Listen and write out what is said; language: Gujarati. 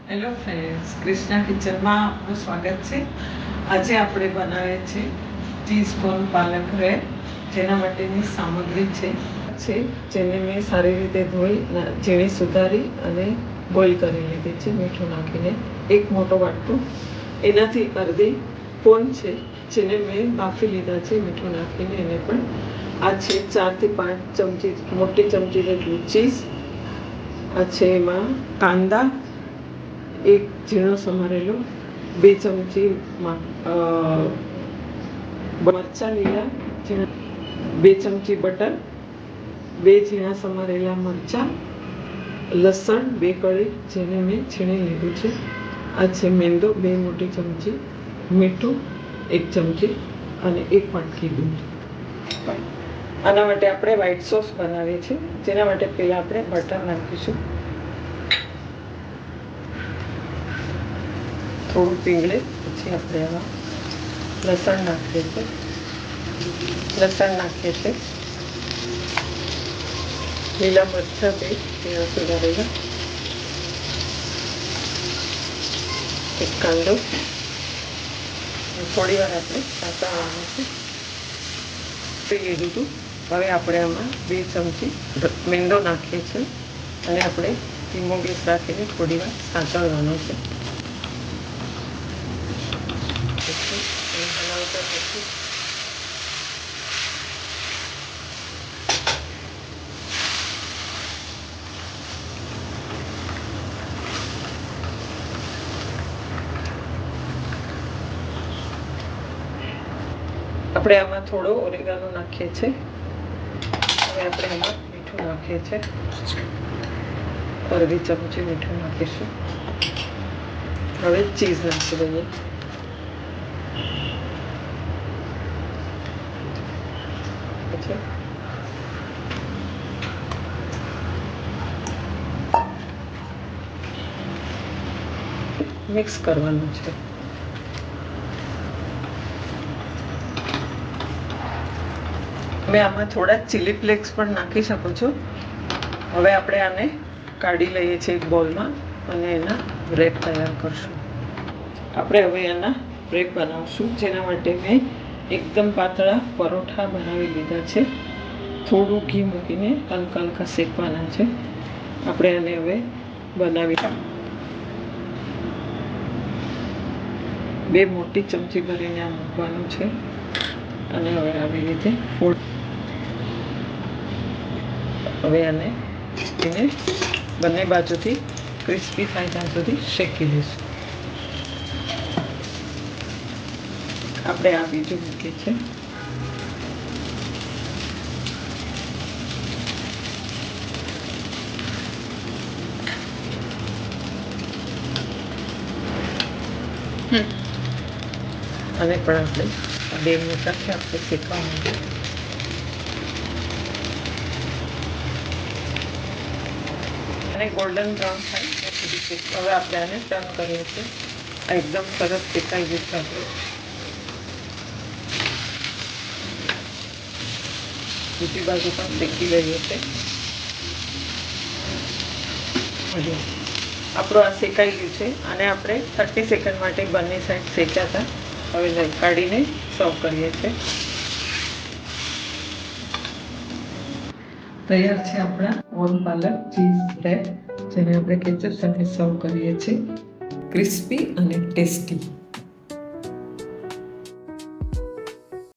હેલો ફ્રેન્ડ્સ, ક્રિષ્ના કિચનમાં આપનું સ્વાગત છે. આજે આપણે બનાવીએ છીએ ચીઝ કોર્ન પાલક રેબ. જેના માટેની સામગ્રી છે જેને મેં સારી રીતે ધોઈ ઝીણી સુધારી અને બોઇલ કરી લીધી છે મીઠું નાખીને. એક મોટો વાટકો, એનાથી અડધી કોર્ન છે જેને મેં બાફી લીધા છે મીઠું નાખીને. એને પણ આ છે 4 થી 5 ચમચી મોટી ચમચી જેટલું ચીઝ. આ છે એમાં કાંદા, એક ઝીણો સમારેલો, 2 ચમચી મરચાં લીલા ઝીણા, 2 ચમચી બટર, 2 ઝીણા સમારેલા મરચાં, લસણ 2 કળી જેને મેં છીણી લીધું છે. આ છે મેંદો 2 મોટી ચમચી, મીઠું 1 ચમચી અને 1 વાટકી દૂધ. આના માટે આપણે વ્હાઈટ સોસ બનાવીએ છીએ. જેના માટે પહેલાં આપણે બટર નાખીશું. થોડું પીગળે પછી આપણે એમાં લસણ નાખીએ છીએ. લીલા મરચાં 2 ઝીણા સુધારેલા, એક કાંદો, થોડી વાર આપણે સાંતળવાનું છે. લીધું હતું. હવે આપણે આમાં 2 ચમચી મેંદો નાખીએ છીએ અને આપણે ધીમો ગેસ રાખીને થોડી વાર સાંતળવાનો છે. આપણે આમાં થોડો ઓરેગાનો નાખીએ છીએ. હવે આપણે એમાં મીઠું નાખીએ છીએ. અડધી ચમચી મીઠું નાખીશું. હવે ચીઝ નાખી દઈએ. મિક્સ કરવાનું છે. તમે આમાં થોડા ચીલી ફ્લેક્સ પણ નાખી શકો છો. હવે આપણે આને કાઢી લઈએ છીએ એક બોલમાં અને એના બ્રેડ તૈયાર કરશું. આપણે હવે એના બ્રેડ બનાવશું. જેના માટે મેં એકદમ પાતળા પરોઠા બનાવી લીધા છે. થોડું ઘી મૂકીને હલકા હલકા શેકવાના છે. આપણે આને હવે બનાવી 2 મોટી ચમચી ભરીને આ મૂકવાનું છે અને હવે આવી રીતે હવે આને બંને બાજુથી ક્રિસ્પી થાય ત્યાં સુધી શેકી લઈશું. આપણે આ બીજું મૂકીએ છીએ. અને પણ આપણે 2 મોટા છે આપણે શેકવાનું છે. અને ગોલ્ડન બ્રાઉન થાય ત્યાં સુધી શેકવું. હવે આપણે આને ટર્ન કરીએ છીએ. આ એકદમ સરસ શેકાઈ ગયું છે. આપણે બીજી બાજુ પણ શેકી લઈએ છીએ. આપણું આ શેકાઈ ગયું છે અને આપણે 30 સેકન્ડ માટે બંને સાઈડ શેક્યા હતા. હવે કાઢીને સર્વ કરીએ છીએ. તૈયાર છે આપણા કોર્ન પાલક ચીઝ રેબ, જેને આપણે કેચઅપ સાથે સર્વ કરીએ છીએ. ક્રિસ્પી અને ટેસ્ટી.